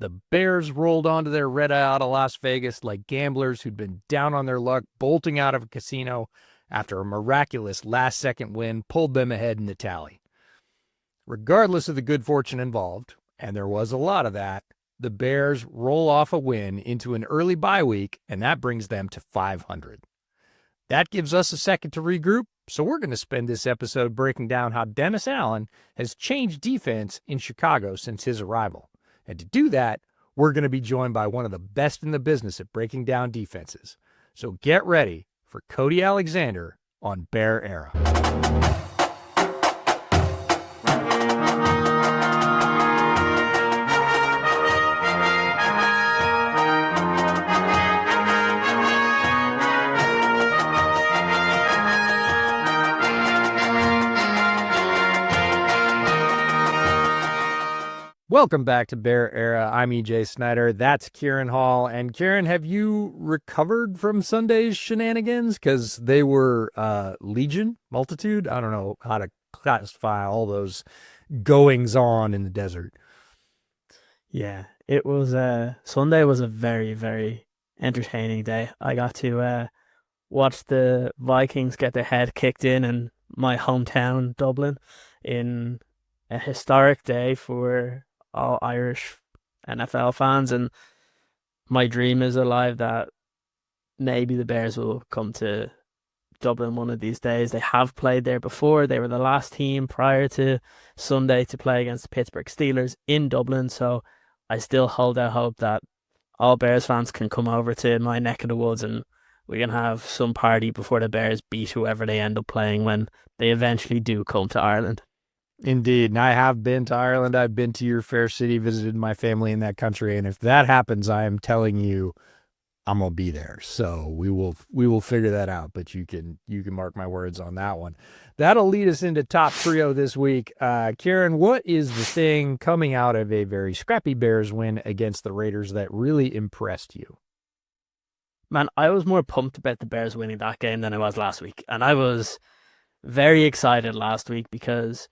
The Bears rolled onto their red eye out of Las Vegas like gamblers who'd been down on their luck, bolting out of a casino after a miraculous last-second win pulled them ahead in the tally. Regardless of the good fortune involved, and there was a lot of that, the Bears roll off a win into an early bye week, and that brings them to 500. That gives us a second to regroup, so we're going to spend this episode breaking down how Dennis Allen has changed defense in Chicago since his arrival. And to do that, we're going to be joined by one of the best in the business at breaking down defenses. So get ready for Cody Alexander on Bear Era. Welcome back to Bear Era. I'm EJ Snyder. That's Ciaran Hall. And Ciaran, have you recovered from Sunday's shenanigans? Because they were legion, multitude. I don't know how to classify all those goings on in the desert. Yeah, it was Sunday was a very, very entertaining day. I got to watch the Vikings get their head kicked in my hometown, Dublin, in a historic day for all Irish NFL fans, and my dream is alive that maybe the Bears will come to Dublin one of these days. They have played there before. They were the last team prior to Sunday to play against the Pittsburgh Steelers in Dublin, so I still hold out hope that all Bears fans can come over to my neck of the woods and we can have some party before the Bears beat whoever they end up playing when they eventually do come to Ireland. Indeed, and I have been to Ireland. I've been to your fair city, visited my family in that country, and if that happens, I am telling you, I'm gonna be there. So we will figure that out. But you can mark my words on that one. That'll lead us into top trio this week. Ciaran, what is the thing coming out of a very scrappy Bears win against the Raiders that really impressed you? Man, I was more pumped about the Bears winning that game than I was last week, and I was very excited last week because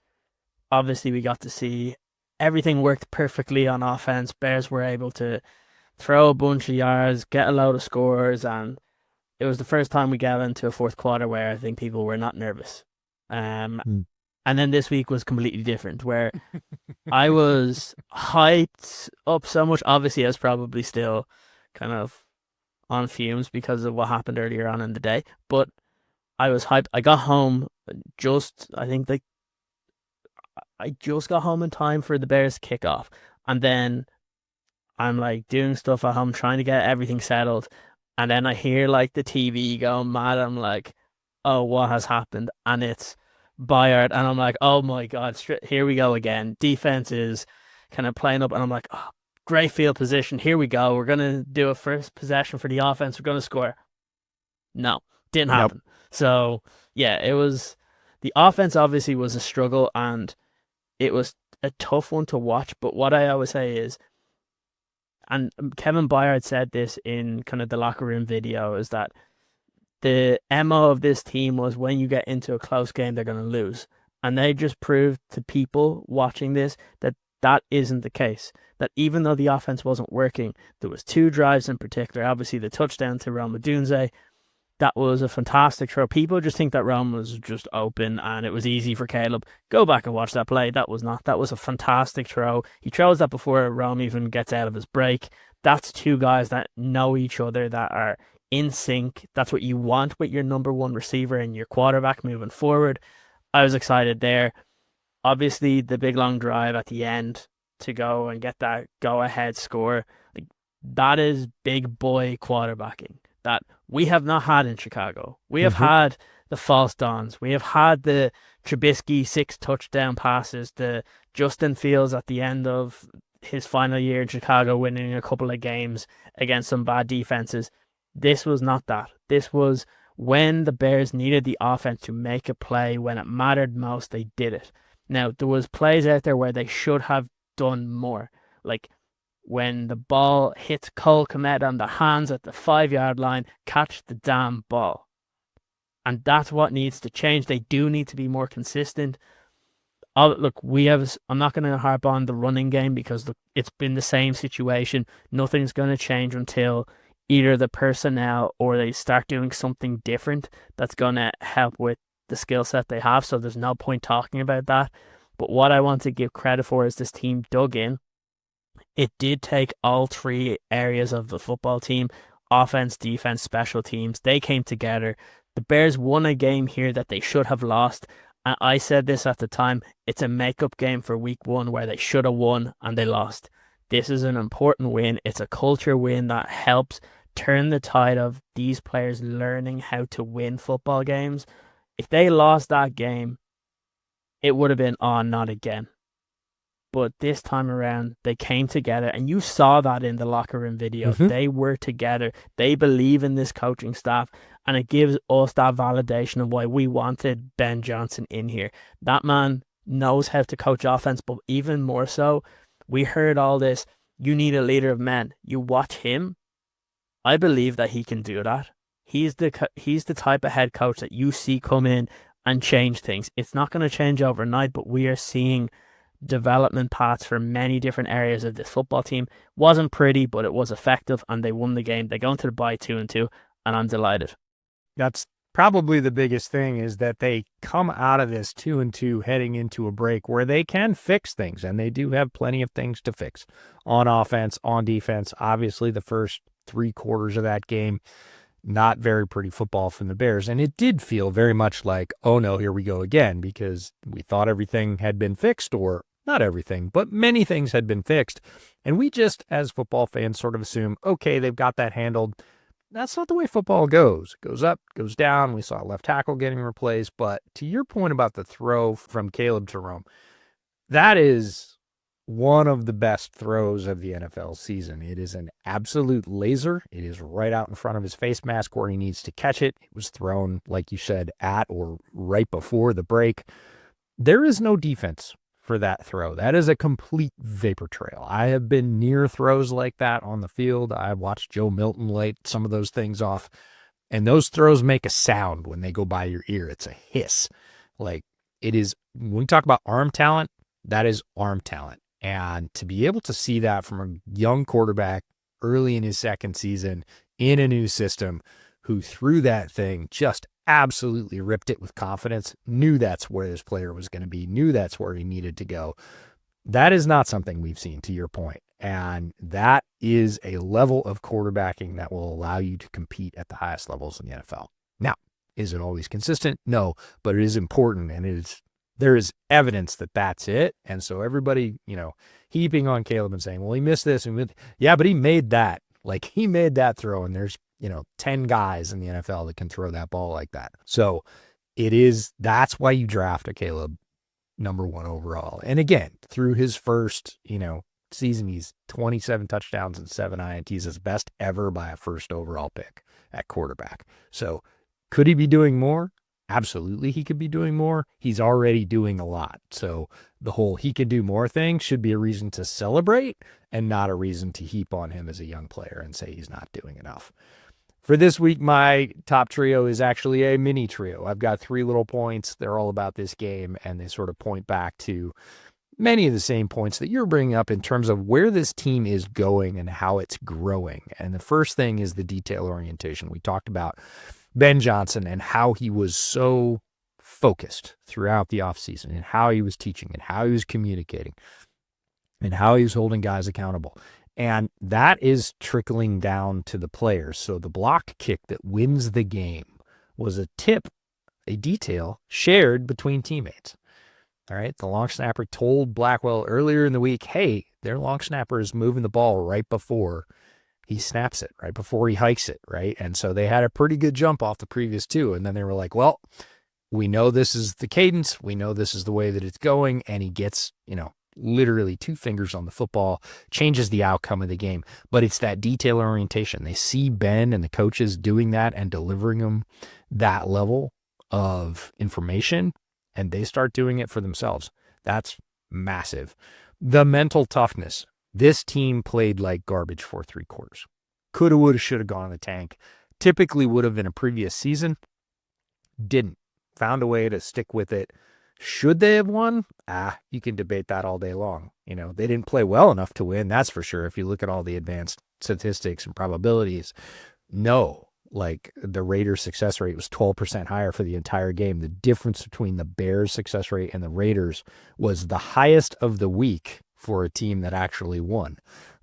obviously we got to see everything worked perfectly on offense. Bears were able to throw a bunch of yards, get a load of scores, and it was the first time we got into a fourth quarter where I think people were not nervous. And then this week was completely different, where I was hyped up so much. Obviously, I was probably still kind of on fumes because of what happened earlier on in the day, but I was hyped. I got home I just got home in time for the Bears kickoff, and then I'm like doing stuff at home, trying to get everything settled, and then I hear like the TV going mad. I'm like, oh, what has happened? And it's Bayard, and I'm like, oh my God, here we go again. Defense is kind of playing up, and I'm like, oh, great field position. Here we go. We're gonna do a first possession for the offense. We're gonna score. No, didn't happen. Nope. So yeah, the offense obviously was a struggle, and it was a tough one to watch. But what I always say is, and Kevin Byard said this in kind of the locker room video, is that the MO of this team was when you get into a close game, they're going to lose. And they just proved to people watching this that that isn't the case. That even though the offense wasn't working, there was two drives in particular. Obviously, the touchdown to Rome Odunze, that was a fantastic throw. People just think that Rome was just open and it was easy for Caleb. Go back and watch that play. That was not. That was a fantastic throw. He throws that before Rome even gets out of his break. That's two guys that know each other, that are in sync. That's what you want with your number one receiver and your quarterback moving forward. I was excited there. Obviously, the big long drive at the end to go and get that go-ahead score, like, that is big boy quarterbacking that we have not had in Chicago. We have had the false dawns. We have had the Trubisky 6 touchdown passes, the Justin Fields at the end of his final year in Chicago winning a couple of games against some bad defenses. This was not that. This was when the Bears needed the offense to make a play when it mattered most, they did it. Now, there was plays out there where they should have done more. Like when the ball hits Cole Kmet on the hands at the 5-yard line, catch the damn ball. And that's what needs to change. They do need to be more consistent. look, I'm not going to harp on the running game because look, it's been the same situation. Nothing's going to change until either the personnel or they start doing something different that's going to help with the skill set they have. So there's no point talking about that. But what I want to give credit for is this team dug in. It did take all three areas of the football team, offense, defense, special teams. They came together. The Bears won a game here that they should have lost. And I said this at the time, it's a makeup game for week one where they should have won and they lost. This is an important win. It's a culture win that helps turn the tide of these players learning how to win football games. If they lost that game, it would have been on, not again. But this time around, they came together, and you saw that in the locker room video. Mm-hmm. They were together. They believe in this coaching staff, and it gives us that validation of why we wanted Ben Johnson in here. That man knows how to coach offense, but even more so, we heard all this, you need a leader of men. You watch him, I believe that he can do that. He's the type of head coach that you see come in and change things. It's not going to change overnight, but we are seeing development paths for many different areas of this football team. Wasn't pretty, but it was effective, and they won the game. They go into the bye 2-2, and I'm delighted. That's probably the biggest thing, is that they come out of this 2-2 heading into a break where they can fix things, and they do have plenty of things to fix on offense, on defense. Obviously, the first 3 quarters of that game, not very pretty football from the Bears. And it did feel very much like, oh no, here we go again, because we thought everything had been fixed, or not everything, but many things had been fixed. And we just, as football fans, sort of assume, okay, they've got that handled. That's not the way football goes. It goes up, goes down. We saw left tackle getting replaced. But to your point about the throw from Caleb Jerome, that is one of the best throws of the NFL season. It is an absolute laser. It is right out in front of his face mask where he needs to catch it. It was thrown, like you said, at or right before the break. There is no defense for that throw. That is a complete vapor trail. I have been near throws like that on the field. I watched Joe Milton light some of those things off, and those throws make a sound when they go by your ear. It's a hiss. Like, it is, when we talk about arm talent, that is arm talent. And to be able to see that from a young quarterback early in his second season in a new system, who threw that thing, just absolutely ripped it with confidence, knew that's where this player was going to be, knew that's where he needed to go. That is not something we've seen, to your point. And that is a level of quarterbacking that will allow you to compete at the highest levels in the NFL. Now, is it always consistent? No, but it is important, and there is evidence that that's it. And so everybody, heaping on Caleb and saying, well, he missed this. Yeah, but he made that. Like, he made that throw, and there's 10 guys in the NFL that can throw that ball like that. So that's why you draft a Caleb number 1 overall. And again, through his first, season, he's 27 touchdowns and 7 INTs, his best ever by a first overall pick at quarterback. So could he be doing more? Absolutely, he could be doing more. He's already doing a lot. So the whole he could do more thing should be a reason to celebrate and not a reason to heap on him as a young player and say he's not doing enough. For this week, my top trio is actually a mini trio. I've got 3 little points. They're all about this game, and they sort of point back to many of the same points that you're bringing up in terms of where this team is going and how it's growing. And the first thing is the detail orientation. We talked about Ben Johnson and how he was so focused throughout the offseason, and how he was teaching, and how he was communicating, and how he was holding guys accountable. And that is trickling down to the players. So the block kick that wins the game was a detail shared between teammates. All right. The long snapper told Blackwell earlier in the week, hey, their long snapper is moving the ball right before he snaps it, right before he hikes it, right? And so they had a pretty good jump off the previous 2. And then they were like, well, we know this is the cadence. We know this is the way that it's going. And he gets, literally 2 fingers on the football, changes the outcome of the game. But it's that detail orientation. They see Ben and the coaches doing that and delivering them that level of information, and they start doing it for themselves. That's massive. The mental toughness. This team played like garbage for 3 quarters. Coulda, woulda, shoulda gone in the tank. Typically would have in a previous season. Didn't. Found a way to stick with it. Should they have won? You can debate that all day long. They didn't play well enough to win, that's for sure. If you look at all the advanced statistics and probabilities, no. Like, the Raiders' success rate was 12% higher for the entire game. The difference between the Bears' success rate and the Raiders was the highest of the week for a team that actually won,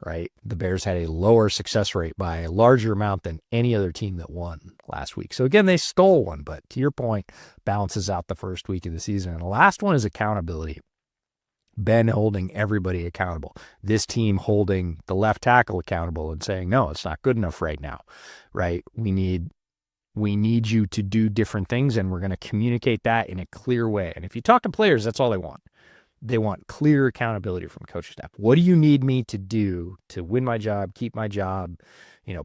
right? The Bears had a lower success rate by a larger amount than any other team that won last week. So again, they stole one, but to your point, balances out the first week of the season. And the last one is accountability. Ben holding everybody accountable. This team holding the left tackle accountable and saying, no, it's not good enough right now, right? We need you to do different things, and we're going to communicate that in a clear way. And if you talk to players, that's all they want. They want clear accountability from coaching staff. What do you need me to do to win my job, keep my job,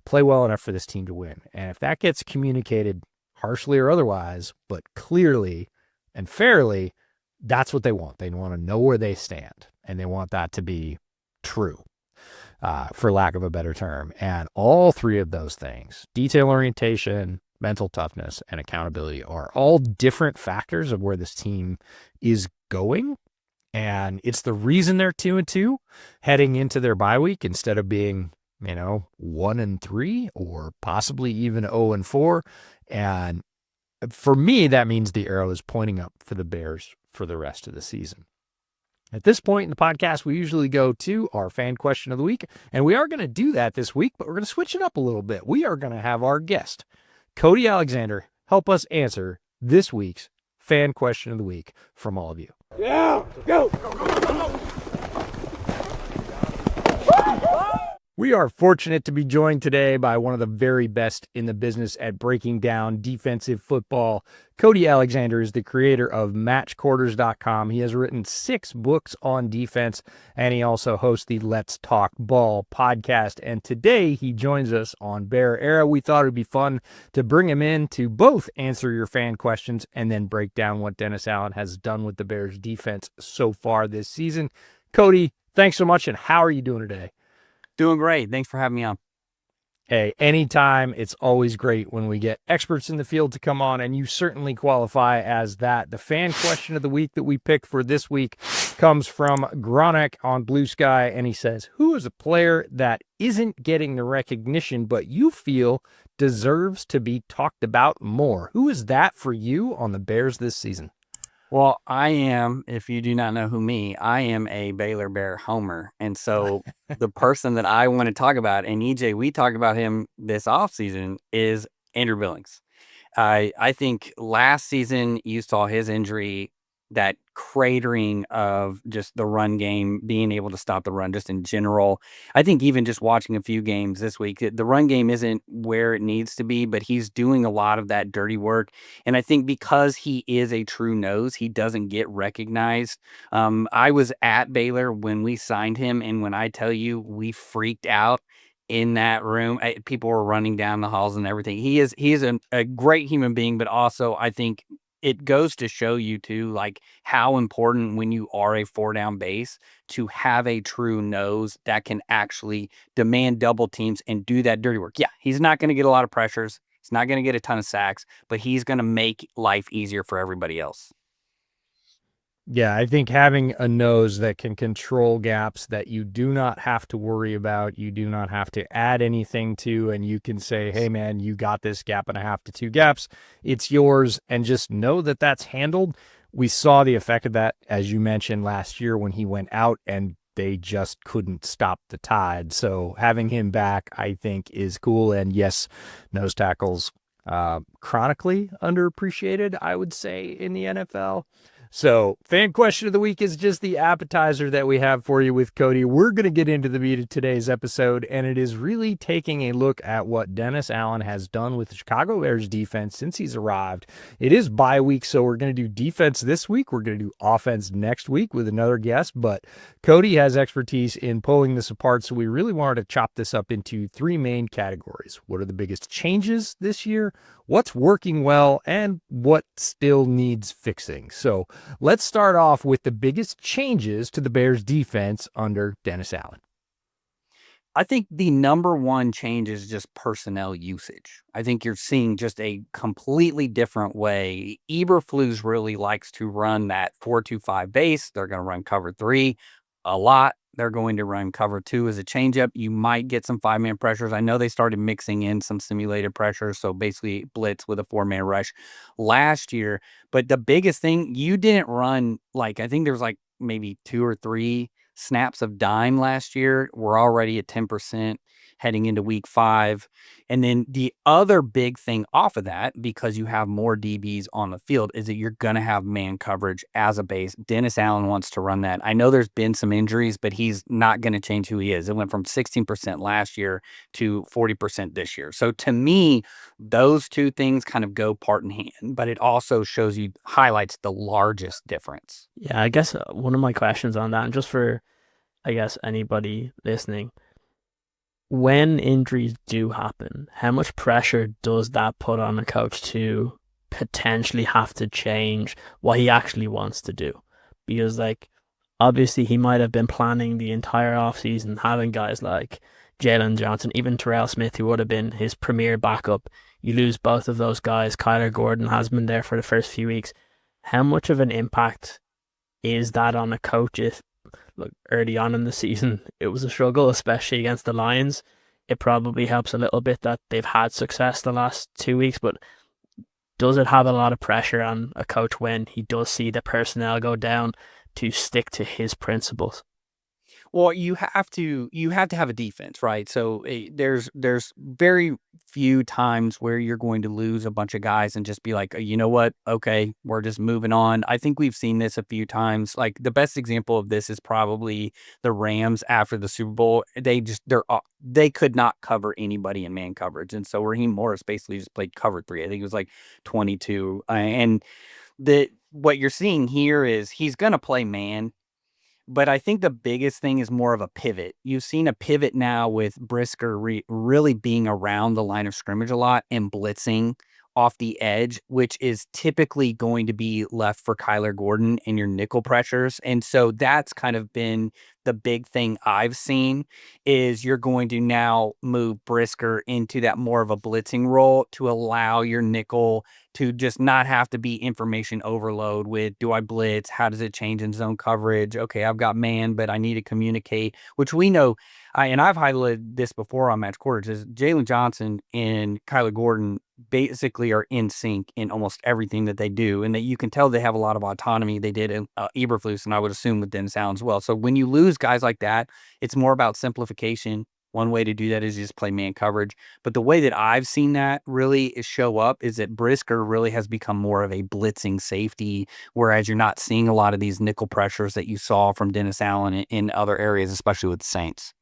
play well enough for this team to win? And if that gets communicated harshly or otherwise, but clearly and fairly, that's what they want. They want to know where they stand, and they want that to be true, for lack of a better term. And all three of those things, detail orientation, mental toughness, and accountability, are all different factors of where this team is going. And it's the reason they're 2-2 heading into their bye week instead of being, 1-3 or possibly even 0-4. And for me, that means the arrow is pointing up for the Bears for the rest of the season. At this point in the podcast, we usually go to our fan question of the week, and we are going to do that this week, but we're going to switch it up a little bit. We are going to have our guest, Cody Alexander, help us answer this week's fan question of the week from all of you. Yeah, go! We are fortunate to be joined today by one of the very best in the business at breaking down defensive football. Cody Alexander is the creator of MatchQuarters.com. He has written 6 books on defense, and he also hosts the Let's Talk Ball podcast. And today he joins us on Bear Era. We thought it would be fun to bring him in to both answer your fan questions and then break down what Dennis Allen has done with the Bears defense so far this season. Cody, thanks so much, and how are you doing today? Doing great. Thanks for having me on. Hey, anytime. It's always great when we get experts in the field to come on, and you certainly qualify as that. The fan question of the week that we picked for this week comes from Gronek on Blue Sky, and he says, who is a player that isn't getting the recognition but you feel deserves to be talked about more? Who is that for you on the Bears this season? Well, I am, if you do not know who me, I am a Baylor Bear homer. And so the person that I want to talk about, and EJ, we talked about him this offseason, is Andrew Billings. I think last season you saw his injury, that cratering of just the run game, being able to stop the run just in general. I think even just watching a few games this week, the run game isn't where it needs to be, but he's doing a lot of that dirty work. And I think because he is a true nose, he doesn't get recognized. I was at Baylor when we signed him, and when I tell you we freaked out in that room, people were running down the halls and everything. He is a great human being, but also I think it goes to show you too, like how important when you are a 4-down base to have a true nose that can actually demand double teams and do that dirty work. Yeah, he's not going to get a lot of pressures. He's not going to get a ton of sacks, but he's going to make life easier for everybody else. Yeah, I think having a nose that can control gaps that you do not have to worry about, you do not have to add anything to, and you can say, hey, man, you got this gap and a half to 2 gaps. It's yours, and just know that that's handled. We saw the effect of that, as you mentioned, last year when he went out and they just couldn't stop the tide. So having him back, I think, is cool. And yes, nose tackles, chronically underappreciated, I would say, in the NFL. So, fan question of the week is just the appetizer that we have for you with Cody. We're going to get into the meat of today's episode, and it is really taking a look at what Dennis Allen has done with the Chicago Bears defense since he's arrived. It is bye week, so we're going to do defense this week. We're going to do offense next week with another guest, but Cody has expertise in pulling this apart, so we really wanted to chop this up into 3 main categories. What are the biggest changes this year? What's working well, and what still needs fixing? So let's start off with the biggest changes to the Bears defense under Dennis Allen. I think the number one change is just personnel usage. I think you're seeing just a completely different way. Eberflus really likes to run that 4-2-5 base. They're going to run cover 3 a lot. They're going to run cover 2 as a changeup. You might get some 5-man pressures. I know they started mixing in some simulated pressures, so basically blitz with a 4-man rush last year. But the biggest thing, you didn't run, like, I think there was like maybe 2 or 3 snaps of dime last year. We're already at 10% heading into week 5. And then the other big thing off of that, because you have more DBs on the field, is that you're going to have man coverage as a base. Dennis Allen wants to run that. I know there's been some injuries, but he's not going to change who he is. It went from 16% last year to 40% this year. So to me, those two things kind of go part in hand, but it also highlights the largest difference. Yeah, I guess one of my questions on that, and just for, I guess, anybody listening, when injuries do happen, how much pressure does that put on a coach to potentially have to change what he actually wants to do? Because, like, obviously he might have been planning the entire offseason having guys like Jalen Johnson, even Terrell Smith, who would have been his premier backup. You lose both of those guys. Kyler Gordon has been there for the first few weeks. How much of an impact is that on a coach if, look, early on in the season, it was a struggle, especially against the Lions. It probably helps a little bit that they've had success the last 2 weeks, but does it have a lot of pressure on a coach when he does see the personnel go down to stick to his principles? Well, you have to have a defense, right? So there's very few times where you're going to lose a bunch of guys and just be like, you know what? Okay, we're just moving on. I think we've seen this a few times. Like the best example of this is probably the Rams after the Super Bowl. They could not cover anybody in man coverage, and so Raheem Morris basically just played cover 3. I think it was like 22, and what you're seeing here is he's going to play man. But I think the biggest thing is more of a pivot. You've seen a pivot now with Brisker really being around the line of scrimmage a lot and blitzing off the edge, which is typically going to be left for Kyler Gordon and your nickel pressures. And so that's kind of been the big thing I've seen is you're going to now move Brisker into that more of a blitzing role to allow your nickel to just not have to be information overload with, do I blitz? How does it change in zone coverage? Okay, I've got man, but I need to communicate, which we know. And I've highlighted this before on Match Quarters, is Jalen Johnson and Kyler Gordon basically are in sync in almost everything that they do, and that you can tell they have a lot of autonomy. They did in Eberflus, and I would assume with Dennis Allen as well. So when you lose guys like that, it's more about simplification. One way to do that is just play man coverage. But the way that I've seen that really show up is that Brisker really has become more of a blitzing safety, whereas you're not seeing a lot of these nickel pressures that you saw from Dennis Allen in other areas, especially with the Saints.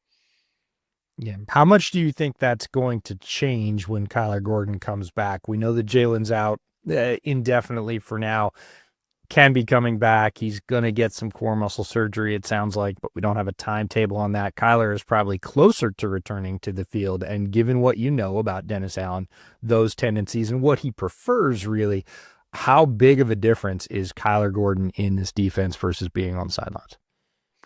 Yeah. How much do you think that's going to change when Kyler Gordon comes back? We know that Jalen's out indefinitely for now. Can be coming back. He's going to get some core muscle surgery, it sounds like, but we don't have a timetable on that. Kyler is probably closer to returning to the field. And given what you know about Dennis Allen, those tendencies and what he prefers, really, how big of a difference is Kyler Gordon in this defense versus being on the sidelines?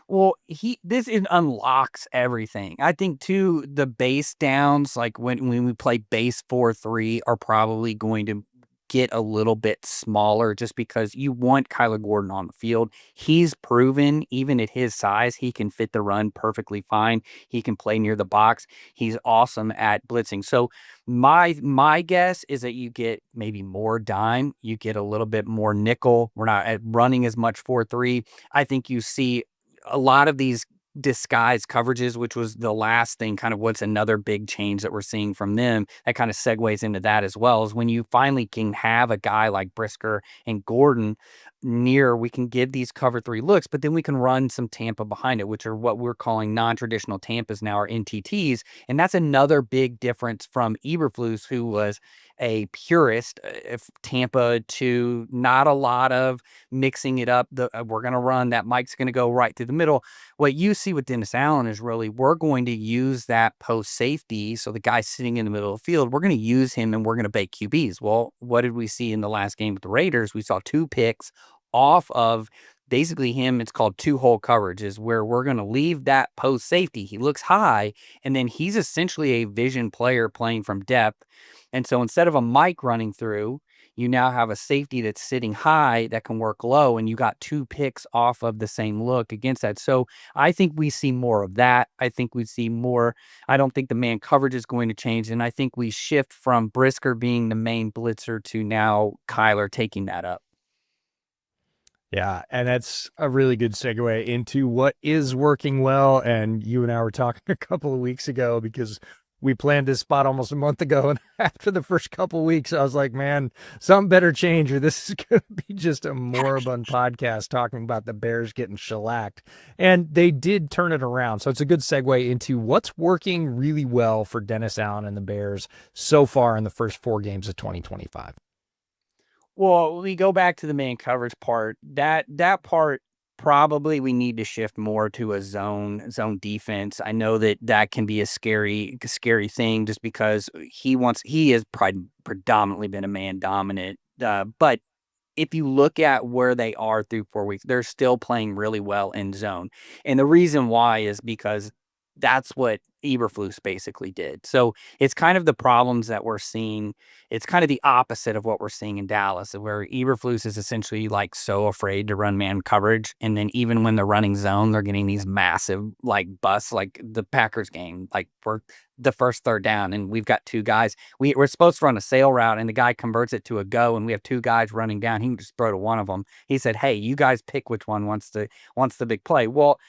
Well, this unlocks everything. I think too, the base downs, like when we play base 4-3, are probably going to get a little bit smaller just because you want Kyler Gordon on the field. He's proven, even at his size, he can fit the run perfectly fine. He can play near the box. He's awesome at blitzing. So my guess is that you get maybe more dime. You get a little bit more nickel. We're not running as much 4-3. I think you see a lot of these disguised coverages, which was the last thing, kind of what's another big change that we're seeing from them that kind of segues into that as well, is when you finally can have a guy like Brisker and Gordon near, we can give these cover 3 looks, but then we can run some Tampa behind it, which are what we're calling non-traditional Tampas now, or NTTs. And that's another big difference from Eberflus, who was a purist, Tampa, to not a lot of mixing it up. We're going to run that. Mike's going to go right through the middle. What you see with Dennis Allen is really, we're going to use that post safety. So the guy sitting in the middle of the field, we're going to use him and we're going to bake QBs. Well, what did we see in the last game with the Raiders? We saw 2 picks off of basically him, it's called two-hole coverage, is where we're going to leave that post safety. He looks high, and then he's essentially a vision player playing from depth. And so instead of a mic running through, you now have a safety that's sitting high that can work low, and you got 2 picks off of the same look against that. So I think we see more of that. I think we see more. I don't think the man coverage is going to change, and I think we shift from Brisker being the main blitzer to now Kyler taking that up. Yeah, and that's a really good segue into what is working well. And you and I were talking a couple of weeks ago because we planned this spot almost a month ago. And after the first couple of weeks, I was like, man, something better change or this is going to be just a moribund podcast talking about the Bears getting shellacked. And they did turn it around. So it's a good segue into what's working really well for Dennis Allen and the Bears so far in the first 4 games of 2025. Well, we go back to the man coverage part. That part probably we need to shift more to a zone defense. I know that can be a scary thing just because he has predominantly been a man dominant. But if you look at where they are through 4 weeks, they're still playing really well in zone. And the reason why is because that's what Eberflus basically did. So it's kind of the problems that we're seeing. It's kind of the opposite of what we're seeing in Dallas, where Eberflus is essentially like so afraid to run man coverage. And then even when they're running zone, they're getting these massive like busts, like the Packers game, like for the first third down. And we've got 2 guys. We're supposed to run a sail route and the guy converts it to a go. And we have 2 guys running down. He can just throw to one of them. He said, hey, you guys pick which one wants the big play. Well,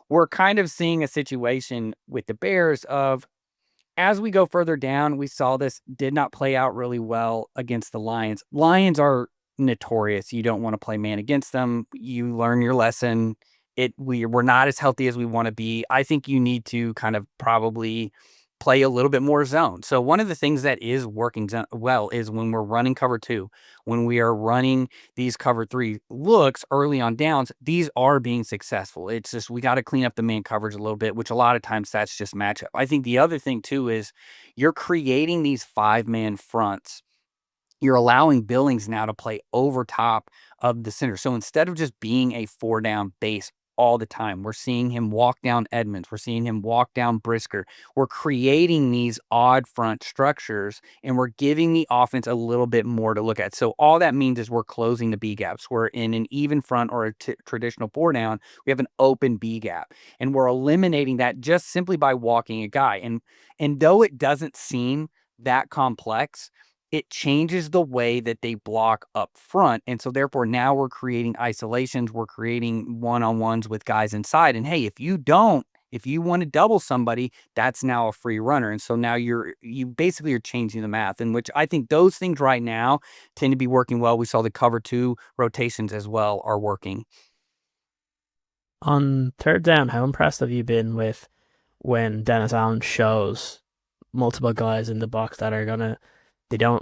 we're kind of seeing a situation with the Bears of as we go further down, we saw this did not play out really well against the Lions. Lions are notorious. You don't want to play man against them. You learn your lesson. We're not as healthy as we want to be. I think you need to kind of probably play a little bit more zone. So one of the things that is working well is when we're running cover 2, when we are running these cover 3 looks early on downs, these are being successful. It's just we got to clean up the man coverage a little bit, which a lot of times that's just matchup. I think the other thing too is you're creating these 5-man fronts. You're allowing Billings now to play over top of the center. So instead of just being a 4-down base all the time, we're seeing him walk down Edmonds. We're seeing him walk down Brisker. We're creating these odd front structures, and we're giving the offense a little bit more to look at. So all that means is we're closing the B gaps. We're in an even front or a traditional 4-down. We have an open B gap, and we're eliminating that just simply by walking a guy. And though it doesn't seem that complex, it changes the way that they block up front. And so therefore now we're creating isolations, we're creating one-on-ones with guys inside. And hey, if you want to double somebody, that's now a free runner. And so now you basically are changing the math, in which I think those things right now tend to be working well. We saw the cover 2 rotations as well are working. On third down, how impressed have you been with when Dennis Allen shows multiple guys in the box that are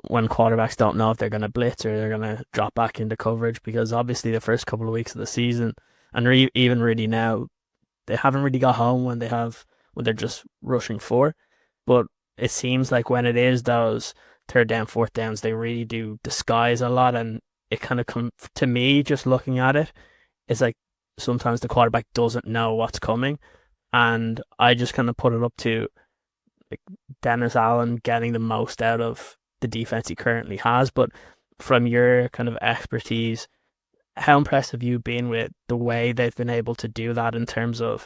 when quarterbacks don't know if they're going to blitz or they're going to drop back into coverage? Because obviously the first couple of weeks of the season and even really now, they haven't really got home when they're just rushing 4. But it seems like when it is those third down, fourth downs, they really do disguise a lot. And it kind of to me, just looking at it, it's like sometimes the quarterback doesn't know what's coming. And I just kind of put it up to like Dennis Allen getting the most out of the defense he currently has. But from your kind of expertise, how impressed have you been with the way they've been able to do that in terms of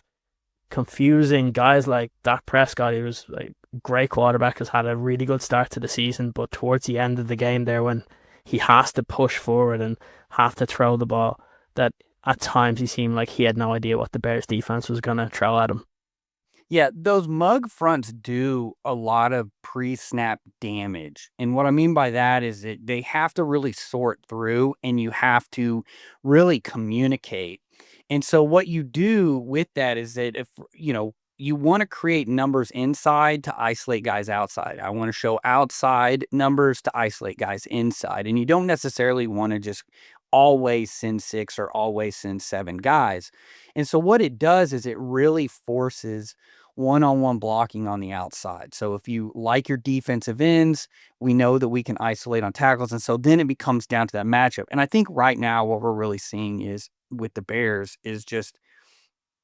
confusing guys like Dak Prescott? He was like great quarterback, has had a really good start to the season, but towards the end of the game there, when he has to push forward and have to throw the ball, that at times he seemed like he had no idea what the Bears defense was going to throw at him. Yeah, those mug fronts do a lot of pre-snap damage. And what I mean by that is that they have to really sort through and you have to really communicate. And so what you do with that is that if, you want to create numbers inside to isolate guys outside. I want to show outside numbers to isolate guys inside. And you don't necessarily want to just always send 6 or always send 7 guys. And so what it does is it really forces one-on-one blocking on the outside. So if you like your defensive ends, we know that we can isolate on tackles. And so then it becomes down to that matchup. And I think right now what we're really seeing is with the Bears is just,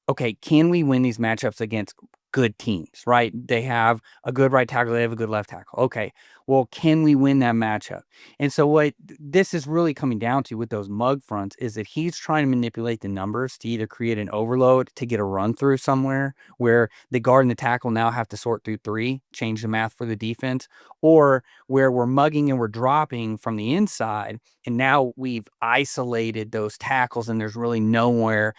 okay, can we win these matchups against good teams, right? They have a good right tackle, they have a good left tackle. Okay, well, can we win that matchup? And so what this is really coming down to with those mug fronts is that he's trying to manipulate the numbers to either create an overload to get a run through somewhere where the guard and the tackle now have to sort through three, change the math for the defense, or where we're mugging and we're dropping from the inside, and now we've isolated those tackles and there's really nowhere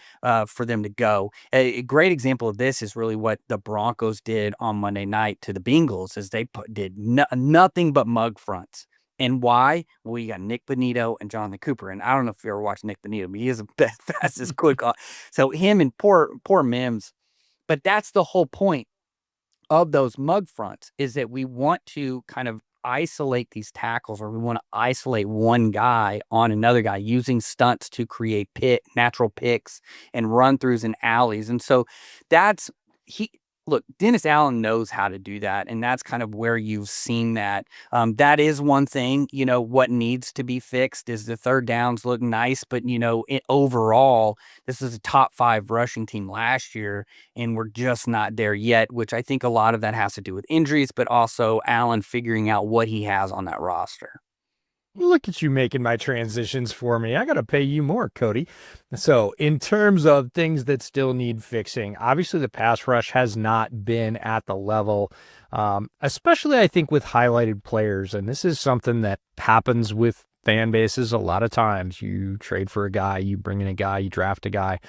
for them to go. A great example of this is really what the Broncos did on Monday night to the Bengals, is they did nothing but mug fronts. And why? Well, you got Nick Bonito and Jonathan Cooper. And I don't know if you ever watched Nick Bonito, but he is the fastest quick. So him and poor Mims. But that's the whole point of those mug fronts, is that we want to kind of isolate these tackles, or we want to isolate one guy on another guy using stunts to create natural picks and run throughs and alleys. And so that's look, Dennis Allen knows how to do that. And that's kind of where you've seen that. That is one thing, what needs to be fixed is the third downs look nice, but overall, this is a top 5 rushing team last year, and we're just not there yet, which I think a lot of that has to do with injuries, but also Allen figuring out what he has on that roster. Look at you making my transitions for me. I got to pay you more, Cody. So, in terms of things that still need fixing, obviously the pass rush has not been at the level, especially I think with highlighted players. And this is something that happens with fan bases a lot of times. You trade for a guy, you bring in a guy, you draft a guy,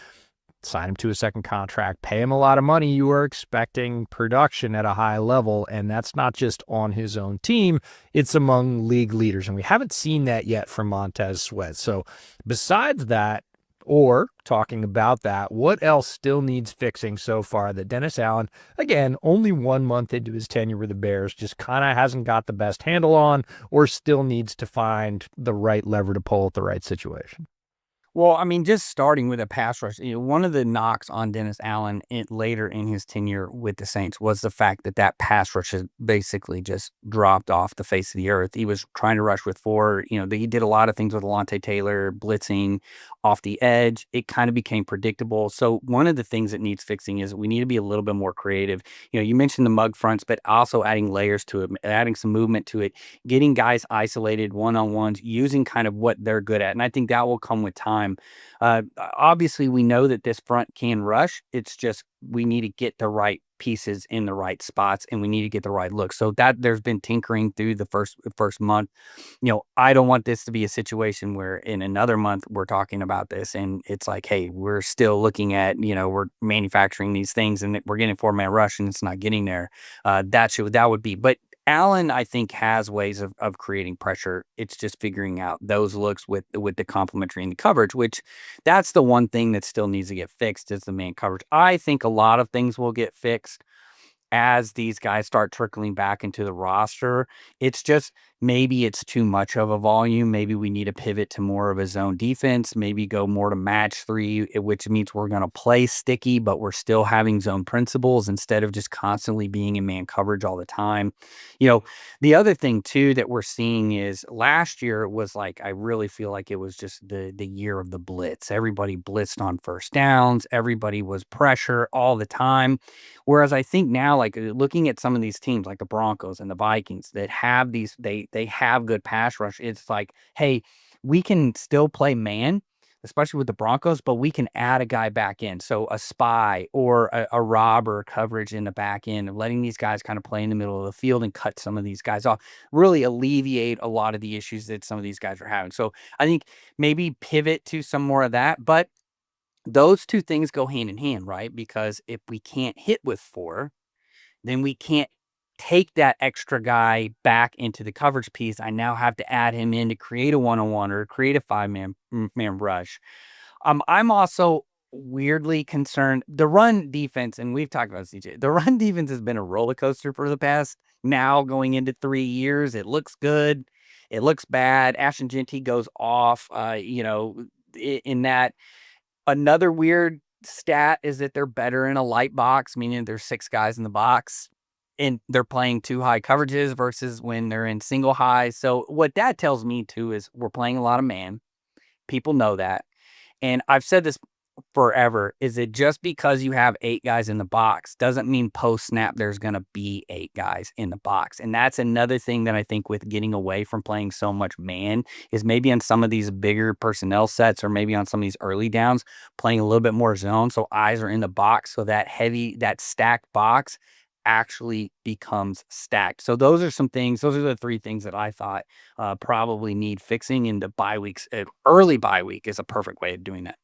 sign him to a second contract, pay him a lot of money. You are expecting production at a high level, and that's not just on his own team, it's among league leaders. And we haven't seen that yet from Montez Sweat. So besides that, or talking about that, what else still needs fixing so far that Dennis Allen, again, only 1 month into his tenure with the Bears, just kind of hasn't got the best handle on, or still needs to find the right lever to pull at the right situation? Well, I mean, just starting with a pass rush, one of the knocks on Dennis Allen later in his tenure with the Saints was the fact that pass rush has basically just dropped off the face of the earth. He was trying to rush with 4. He did a lot of things with Alontae Taylor, blitzing off the edge. It kind of became predictable. So one of the things that needs fixing is we need to be a little bit more creative. You mentioned the mug fronts, but also adding layers to it, adding some movement to it, getting guys isolated one-on-ones, using kind of what they're good at. And I think that will come with time. Obviously, we know that this front can rush. It's just we need to get the right pieces in the right spots, and we need to get the right look. So that there's been tinkering through the first month. I don't want this to be a situation where in another month we're talking about this and it's like, hey, we're still looking at, we're manufacturing these things and we're getting 4-man rush and it's not getting there. That would be, but Allen, I think, has ways of creating pressure. It's just figuring out those looks with the complementary and the coverage, which that's the one thing that still needs to get fixed is the man coverage. I think a lot of things will get fixed as these guys start trickling back into the roster. It's just maybe it's too much of a volume. Maybe we need to pivot to more of a zone defense, maybe go more to match 3, which means we're going to play sticky, but we're still having zone principles instead of just constantly being in man coverage all the time. The other thing too that we're seeing is last year was like, I really feel like it was just the year of the blitz. Everybody blitzed on first downs. Everybody was pressure all the time. Whereas I think now, like looking at some of these teams like the Broncos and the Vikings that have these, they have good pass rush. It's like, hey, we can still play man, especially with the Broncos, but we can add a guy back in. So a spy or a robber coverage in the back end, letting these guys kind of play in the middle of the field and cut some of these guys off, really alleviate a lot of the issues that some of these guys are having. So I think maybe pivot to some more of that, but those two things go hand in hand, right? Because if we can't hit with 4, then we can't take that extra guy back into the coverage piece. I now have to add him in to create a one-on-one or create a 5-man rush. I'm also weirdly concerned. The run defense, and we've talked about CJ, the run defense has been a roller coaster for the past now going into 3 years. It looks good. It looks bad. Ashton Genty goes off, in that. Another weird stat is that they're better in a light box, meaning there's 6 guys in the box and they're playing 2 high coverages versus when they're in single high. So what that tells me too is we're playing a lot of man. People know that. And I've said this forever, is it just because you have 8 guys in the box doesn't mean post snap there's going to be 8 guys in the box. And that's another thing that I think with getting away from playing so much man is maybe on some of these bigger personnel sets or maybe on some of these early downs playing a little bit more zone so eyes are in the box, so that stacked box actually becomes stacked. So those are the 3 things that I thought probably need fixing in the bye weeks. Early bye week is a perfect way of doing that.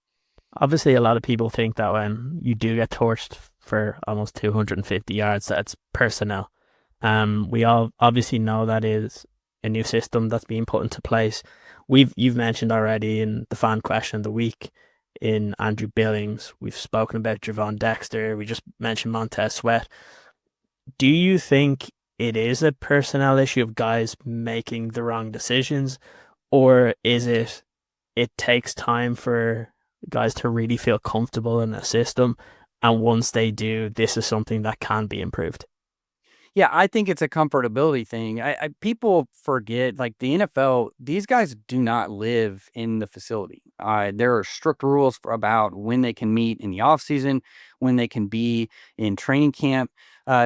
Obviously, a lot of people think that when you do get torched for almost 250 yards, that's personnel. We all obviously know that is a new system that's being put into place. You've mentioned already in the fan question of the week in Andrew Billings. We've spoken about Javon Dexter. We just mentioned Montez Sweat. Do you think it is a personnel issue of guys making the wrong decisions, or is it takes time for guys to really feel comfortable in the system, and once they do, this is something that can be improved? Yeah, I think it's a comfortability thing. People forget, like the NFL, these guys do not live in the facility. There are strict rules about when they can meet in the off season, when they can be in training camp.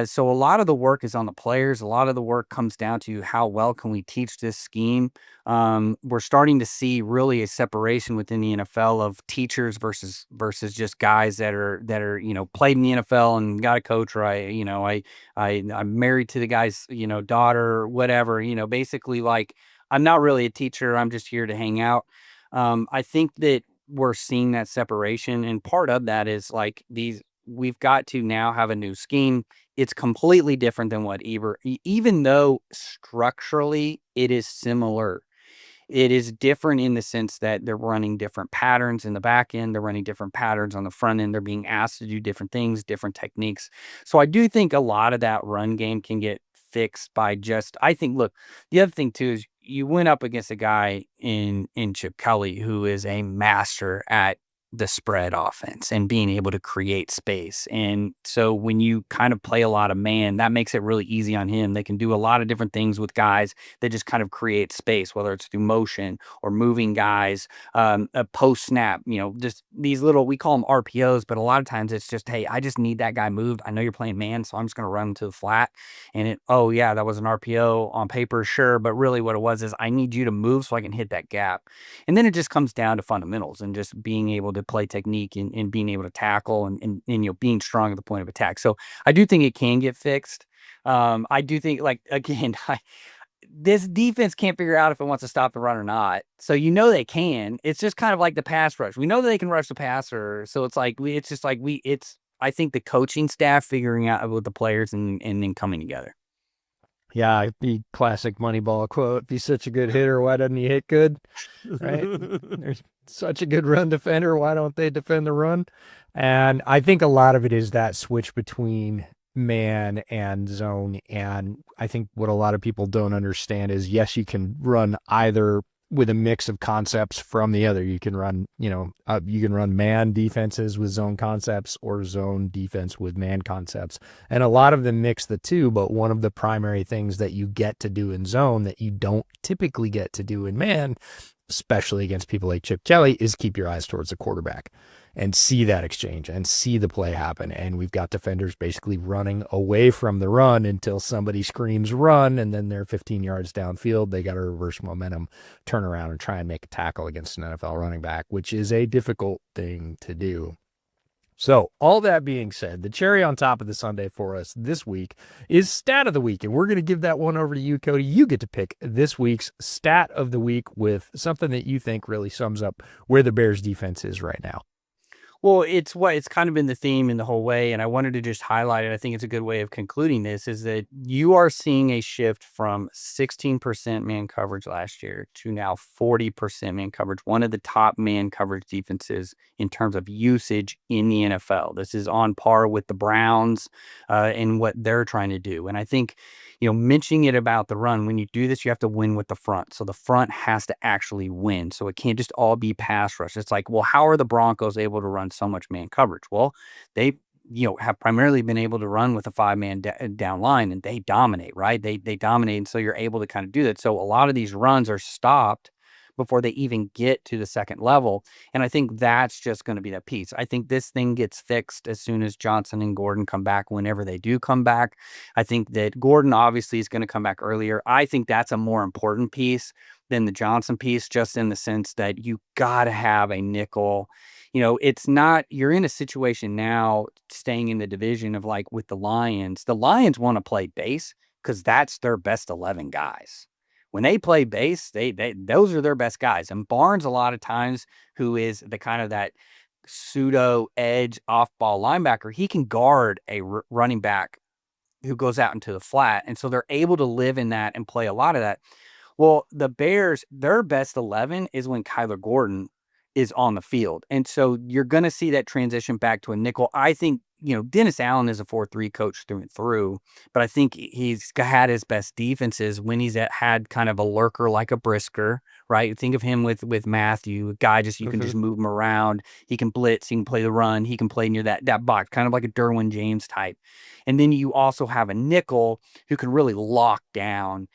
So a lot of the work is on the players. A lot of the work comes down to how well can we teach this scheme. We're starting to see really a separation within the NFL of teachers versus just guys that are played in the NFL and got a coach right. I'm married to the guy's, daughter, whatever, basically like I'm not really a teacher. I'm just here to hang out. I think that we're seeing that separation. And part of that is like we've got to now have a new scheme. It's completely different than what even though structurally it is similar. It is different in the sense that they're running different patterns in the back end. They're running different patterns on the front end. They're being asked to do different things, different techniques. So I do think a lot of that run game can get fixed by I think, look, the other thing too is you went up against a guy in Chip Kelly who is a master at the spread offense and being able to create space. And so when you kind of play a lot of man, that makes it really easy on him. They can do a lot of different things with guys that just kind of create space, whether it's through motion or moving guys, a post snap, just these little, we call them RPOs, but a lot of times it's just, hey, I just need that guy moved. I know you're playing man, so I'm just going to run to the flat. And oh yeah, that was an RPO on paper, sure. But really what it was is I need you to move so I can hit that gap. And then it just comes down to fundamentals and just being able to play technique and being able to tackle and being strong at the point of attack. So I do think it can get fixed. I do think, like, again, this defense can't figure out if it wants to stop the run or not. So they can. It's just kind of like the pass rush. We know that they can rush the passer. So it's like I think the coaching staff figuring out with the players and then coming together. Yeah, the classic Moneyball quote, if he's such a good hitter, why doesn't he hit good? Right? There's such a good run defender, why don't they defend the run? And I think a lot of it is that switch between man and zone. And I think what a lot of people don't understand is, yes, you can run either with a mix of concepts from the other. You can run, you can run man defenses with zone concepts or zone defense with man concepts. And a lot of them mix the two, but one of the primary things that you get to do in zone that you don't typically get to do in man, especially against people like Chip Kelly, is keep your eyes towards the quarterback and see that exchange and see the play happen. And we've got defenders basically running away from the run until somebody screams run, and then they're 15 yards downfield. They got to reverse momentum, turn around, and try and make a tackle against an NFL running back, which is a difficult thing to do. So all that being said, the cherry on top of the sundae for us this week is Stat of the Week. And we're going to give that one over to you, Cody. You get to pick this week's Stat of the Week with something that you think really sums up where the Bears defense is right now. Well, it's kind of been the theme in the whole way, and I wanted to just highlight it. I think it's a good way of concluding this, is that you are seeing a shift from 16% man coverage last year to now 40% man coverage, one of the top man coverage defenses in terms of usage in the NFL. This is on par with the Browns and what they're trying to do. And I think, mentioning it about the run, when you do this, you have to win with the front. So the front has to actually win. So it can't just all be pass rush. It's like, well, how are the Broncos able to run so much man coverage? Well, they have primarily been able to run with a 5-man down line, and they dominate, right? They dominate, and so you're able to kind of do that. So a lot of these runs are stopped before they even get to the second level. And I think that's just going to be that piece. I think this thing gets fixed as soon as Johnson and Gordon come back, whenever they do come back. I think that Gordon obviously is going to come back earlier. I think that's a more important piece than the Johnson piece, just in the sense that you got to have a nickel. It's not, you're in a situation now staying in the division of like with the Lions want to play base because that's their best 11 guys. When they play base, they those are their best guys. And Barnes, a lot of times, who is the kind of that pseudo edge off ball linebacker, he can guard a running back who goes out into the flat. And so they're able to live in that and play a lot of that. Well, the Bears, their best 11 is when Kyler Gordon is on the field. And so you're going to see that transition back to a nickel. I think, Dennis Allen is a 4-3 coach through and through, but I think he's had his best defenses when he's had kind of a lurker like a Brisker, right? Think of him with Matthew, a guy you can just move him around. He can blitz, he can play the run, he can play near that box, kind of like a Derwin James type. And then you also have a nickel who can really lock down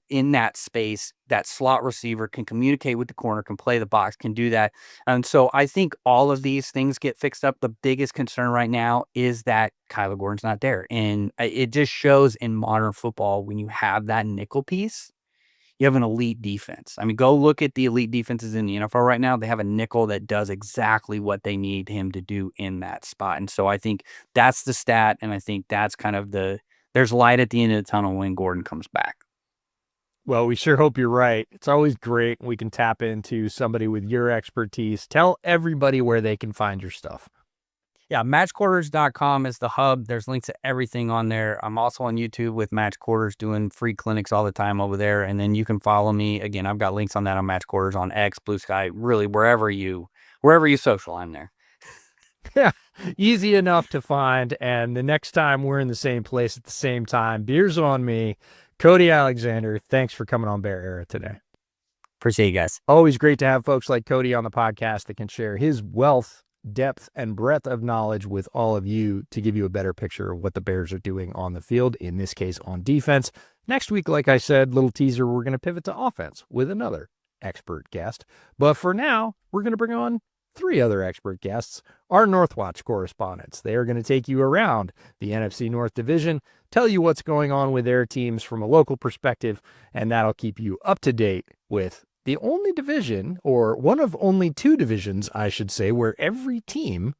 in that space. That slot receiver can communicate with the corner, can play the box, can do that. And so I think all of these things get fixed up. The biggest concern right now is that Kyler Gordon's not there. And it just shows in modern football, when you have that nickel piece, you have an elite defense. I mean, go look at the elite defenses in the NFL right now. They have a nickel that does exactly what they need him to do in that spot. And so I think that's the stat. And I think that's kind of there's light at the end of the tunnel when Gordon comes back. Well, we sure hope you're right. It's always great when we can tap into somebody with your expertise. Tell everybody where they can find your stuff. Yeah, matchquarters.com is the hub. There's links to everything on there. I'm also on YouTube with Match Quarters doing free clinics all the time over there. And then you can follow me. Again, I've got links on that on Match Quarters, on X, Bluesky, really wherever you social, I'm there. Yeah, easy enough to find. And the next time we're in the same place at the same time, beer's on me. Cody Alexander, thanks for coming on Bear Era today. Appreciate you guys. Always great to have folks like Cody on the podcast that can share his wealth, depth, and breadth of knowledge with all of you to give you a better picture of what the Bears are doing on the field, in this case on defense. Next week, like I said, little teaser, we're going to pivot to offense with another expert guest. But for now, we're going to bring on 3 other expert guests, our Northwatch correspondents. They are going to take you around the NFC North division, tell you what's going on with their teams from a local perspective, and that'll keep you up to date with the only division, or one of only 2 divisions, I should say, where every team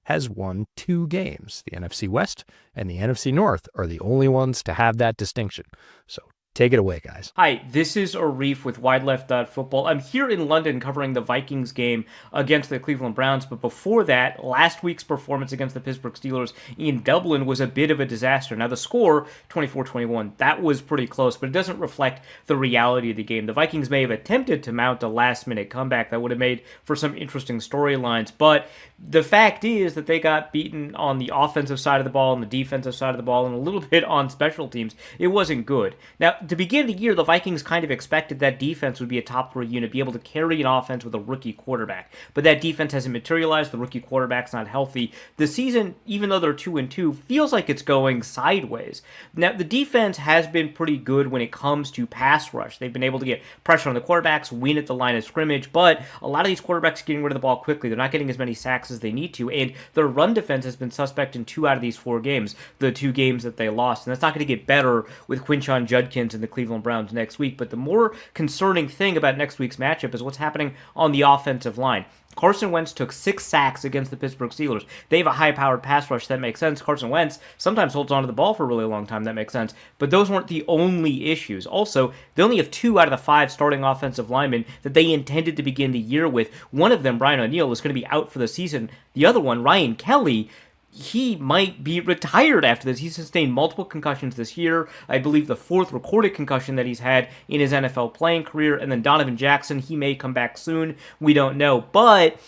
has won 2 games. The NFC West and the NFC North are the only ones to have that distinction. So take it away, guys. Hi, this is Arif with WideLeft.Football. I'm here in London covering the Vikings game against the Cleveland Browns, but before that, last week's performance against the Pittsburgh Steelers in Dublin was a bit of a disaster. Now, the score, 24-21, that was pretty close, but it doesn't reflect the reality of the game. The Vikings may have attempted to mount a last-minute comeback that would have made for some interesting storylines, but the fact is that they got beaten on the offensive side of the ball and the defensive side of the ball and a little bit on special teams. It wasn't good. Now, to begin the year, the Vikings kind of expected that defense would be a top 3 unit, be able to carry an offense with a rookie quarterback. But that defense hasn't materialized. The rookie quarterback's not healthy. The season, even though they're 2-2, feels like it's going sideways. Now, the defense has been pretty good when it comes to pass rush. They've been able to get pressure on the quarterbacks, win at the line of scrimmage, but a lot of these quarterbacks are getting rid of the ball quickly. They're not getting as many sacks as they need to, and their run defense has been suspect in 2 out of these 4 games, the 2 games that they lost. And that's not going to get better with Quinshon Judkins and the Cleveland Browns next week. But the more concerning thing about next week's matchup is what's happening on the offensive line. Carson Wentz took 6 sacks against the Pittsburgh Steelers. They have a high-powered pass rush. That makes sense. Carson Wentz sometimes holds onto the ball for a really long time. That makes sense. But those weren't the only issues. Also, they only have 2 out of the 5 starting offensive linemen that they intended to begin the year with. One of them, Brian O'Neill, is going to be out for the season. The other one, Ryan Kelly, he might be retired after this. He's sustained multiple concussions this year. I believe the 4th recorded concussion that he's had in his NFL playing career. And then Donovan Jackson, he may come back soon. We don't know. But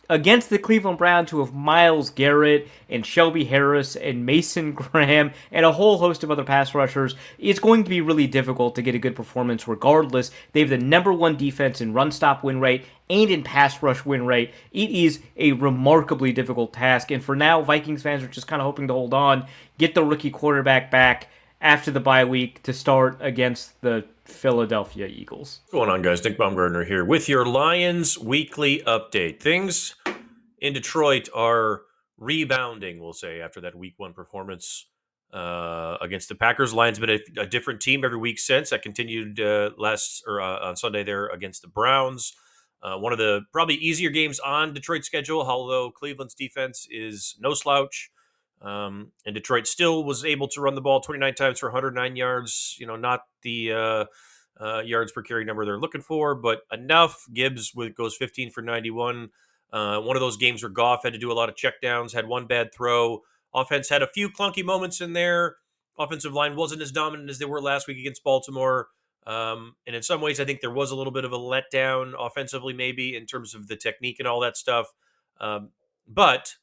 against the Cleveland Browns, who have Myles Garrett and Shelby Harris and Mason Graham and a whole host of other pass rushers, it's going to be really difficult to get a good performance regardless. They have the number 1 defense in run stop win rate and in pass rush win rate. It is a remarkably difficult task, and for now, Vikings fans are just kind of hoping to hold on, get the rookie quarterback back, after the bye week to start against the Philadelphia Eagles. What's going on, guys? Nick Baumgartner here with your Lions weekly update. Things in Detroit are rebounding, we'll say, after that week 1 performance against the Packers. Lions been a different team every week since. That continued on Sunday there against the Browns. One of the probably easier games on Detroit's schedule, although Cleveland's defense is no slouch. And Detroit still was able to run the ball 29 times for 109 yards. Not the yards per carry number they're looking for, but enough. Gibbs goes 15 for 91. One of those games where Goff had to do a lot of checkdowns, had one bad throw. Offense had a few clunky moments in there. Offensive line wasn't as dominant as they were last week against Baltimore. And in some ways, I think there was a little bit of a letdown offensively, maybe in terms of the technique and all that stuff. But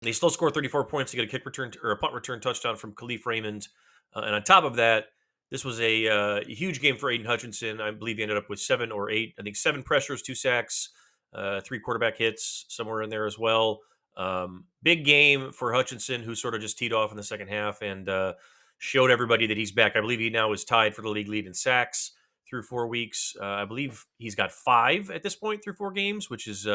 they still scored 34 points to get a kick return or a punt return touchdown from Khalif Raymond. And on top of that, this was a huge game for Aiden Hutchinson. I believe he ended up with 7 or 8. I think 7 pressures, 2 sacks, 3 quarterback hits, somewhere in there as well. Big game for Hutchinson, who sort of just teed off in the second half and showed everybody that he's back. I believe he now is tied for the league lead in sacks through 4 weeks. I believe he's got 5 at this point through 4 games, which is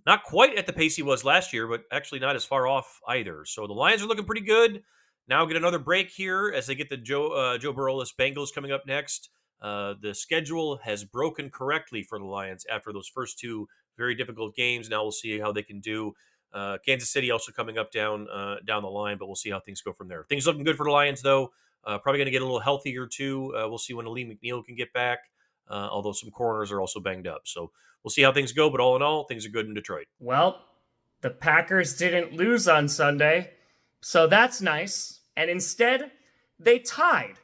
not quite at the pace he was last year, but actually not as far off either. So the Lions are looking pretty good. Now get another break here as they get the Joe Burrow-less Bengals coming up next. The schedule has broken correctly for the Lions after those first 2 very difficult games. Now we'll see how they can do. Kansas City also coming up down the line, but we'll see how things go from there. Things looking good for the Lions, though. Probably going to get a little healthier, too. We'll see when Lee McNeil can get back, although some corners are also banged up. So we'll see how things go, but all in all, things are good in Detroit. Well, the Packers didn't lose on Sunday, so that's nice. And instead, they tied.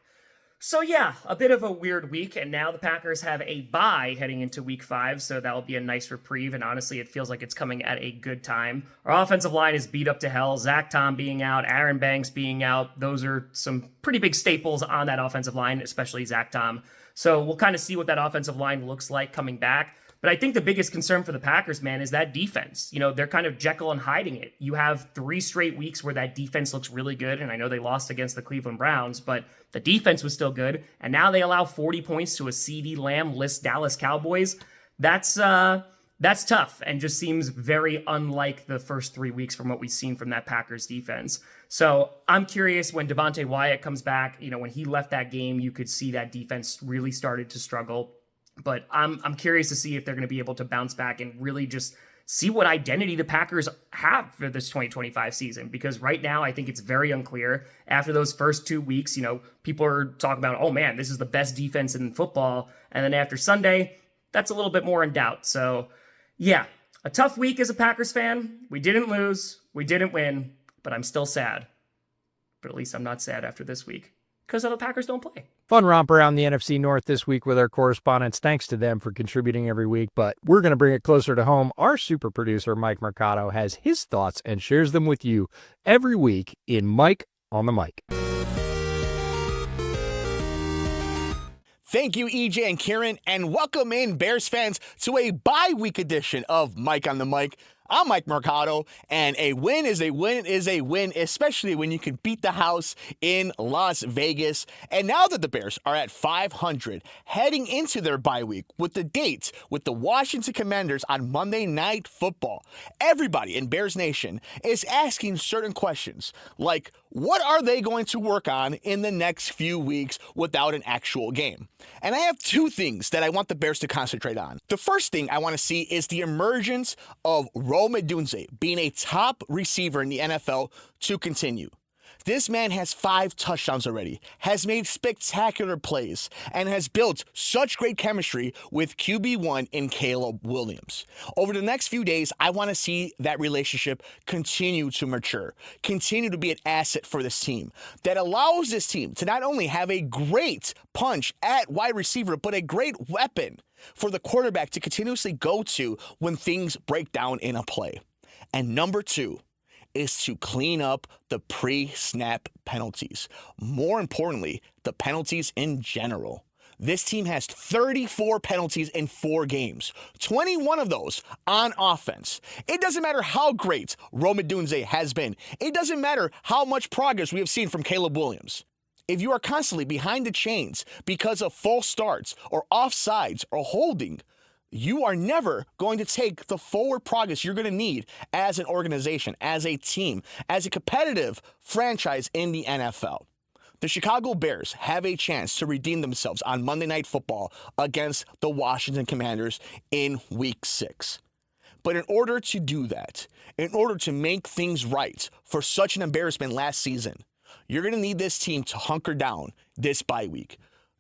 So yeah, a bit of a weird week, and now the Packers have a bye heading into week 5, so that will be a nice reprieve, and honestly, it feels like it's coming at a good time. Our offensive line is beat up to hell. Zach Tom being out, Aaron Banks being out, those are some pretty big staples on that offensive line, especially Zach Tom. So we'll kind of see what that offensive line looks like coming back. But I think the biggest concern for the Packers, man, is that defense. They're kind of Jekyll and hiding it. You have 3 straight weeks where that defense looks really good, and I know they lost against the Cleveland Browns, but the defense was still good, and now they allow 40 points to a CeeDee Lamb-less Dallas Cowboys. That's tough and just seems very unlike the first 3 weeks from what we've seen from that Packers defense. So I'm curious when Devontae Wyatt comes back. When he left that game, you could see that defense really started to struggle. But I'm curious to see if they're going to be able to bounce back and really just see what identity the Packers have for this 2025 season. Because right now, I think it's very unclear. After those first 2 weeks, people are talking about, oh man, this is the best defense in football. And then after Sunday, that's a little bit more in doubt. So yeah, a tough week as a Packers fan. We didn't lose. We didn't win. But I'm still sad. But at least I'm not sad after this week, because the Packers don't play. Fun romp around the NFC North this week with our correspondents. Thanks to them for contributing every week, but we're going to bring it closer to home. Our super producer, Mike Mercado, has his thoughts and shares them with you every week in Mike on the Mic. Thank you, EJ and Ciaran, and welcome in, Bears fans, to a bye-week edition of Mike on the Mic. I'm Mike Mercado, and a win is a win is a win, especially when you can beat the house in Las Vegas. And now that the Bears are at 500, heading into their bye week with the dates with the Washington Commanders on Monday Night Football, everybody in Bears Nation is asking certain questions, like what are they going to work on in the next few weeks without an actual game? And I have 2 things that I want the Bears to concentrate on. The first thing I want to see is the emergence of Rome Odunze being a top receiver in the NFL to continue. This man has 5 touchdowns already, has made spectacular plays, and has built such great chemistry with QB1 in Caleb Williams. Over the next few days, I want to see that relationship continue to mature, continue to be an asset for this team that allows this team to not only have a great punch at wide receiver, but a great weapon for the quarterback to continuously go to when things break down in a play. And number 2, is to clean up the pre-snap penalties. More importantly, the penalties in general. This team has 34 penalties in 4 games, 21 of those on offense. It doesn't matter how great Rome Odunze has been. It doesn't matter how much progress we have seen from Caleb Williams. if you are constantly behind the chains because of false starts or offsides or holding, you are never going to take the forward progress you're going to need as an organization, as a team, as a competitive franchise in the NFL. The Chicago Bears have a chance to redeem themselves on Monday Night Football against the Washington Commanders in Week 6. But in order to do that, in order to make things right for such an embarrassment last season, you're going to need this team to hunker down this bye week.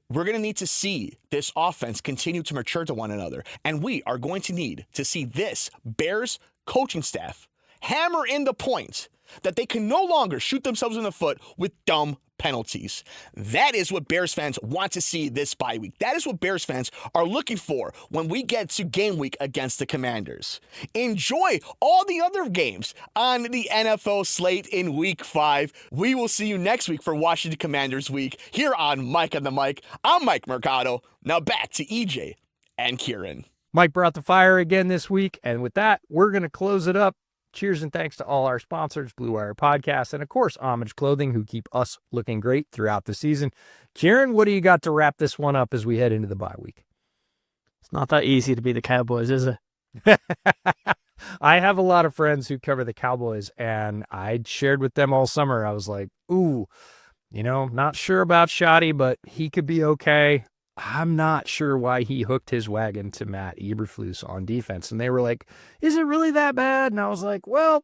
We're going to need to see this offense continue to mature to one another. And we are going to need to see this Bears coaching staff hammer in the point that they can no longer shoot themselves in the foot with dumb penalties. That is what Bears fans want to see this bye week. That is what Bears fans are looking for when we get to game week against the Commanders. Enjoy all the other games on the NFL slate in Week 5. We will see you next week for Washington Commanders Week here on Mike on the Mic. I'm Mike Mercado. Now back to EJ and Ciaran. Mike brought the fire again this week, and with that, we're going to close it up. Cheers and thanks to all our sponsors, Blue Wire Podcast, and of course, Homage Clothing, who keep us looking great throughout the season. Ciaran, what do you got to wrap this one up as we head into the bye week? It's not that easy to be the Cowboys, is it? I have a lot of friends who cover the Cowboys, and I shared with them all summer. I was like, ooh, not sure about Shoddy, but he could be okay. I'm not sure why he hooked his wagon to Matt Eberflus on defense. And they were like, is it really that bad? And I was like, well,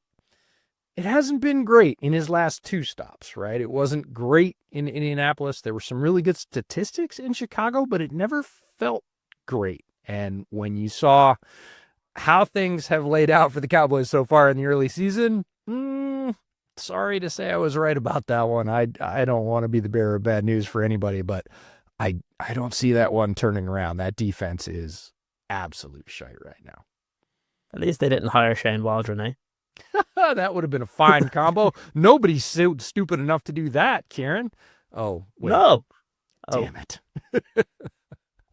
it hasn't been great in his last 2 stops, right? It wasn't great in Indianapolis. There were some really good statistics in Chicago, but it never felt great. And when you saw how things have laid out for the Cowboys so far in the early season, sorry to say I was right about that one. I don't want to be the bearer of bad news for anybody, but I don't see that one turning around. That defense is absolute shite right now. At least they didn't hire Shane Waldron, eh? That would have been a fine combo. Nobody's stupid enough to do that, Ciaran. Oh, wait. No. Damn it.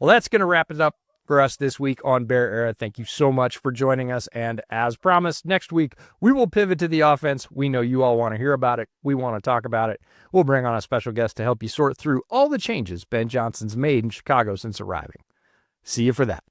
Well, that's going to wrap it up for us this week on Bear Era. Thank you so much for joining us. And as promised, next week, we will pivot to the offense. We know you all want to hear about it. We want to talk about it. We'll bring on a special guest to help you sort through all the changes Ben Johnson's made in Chicago since arriving. See you for that.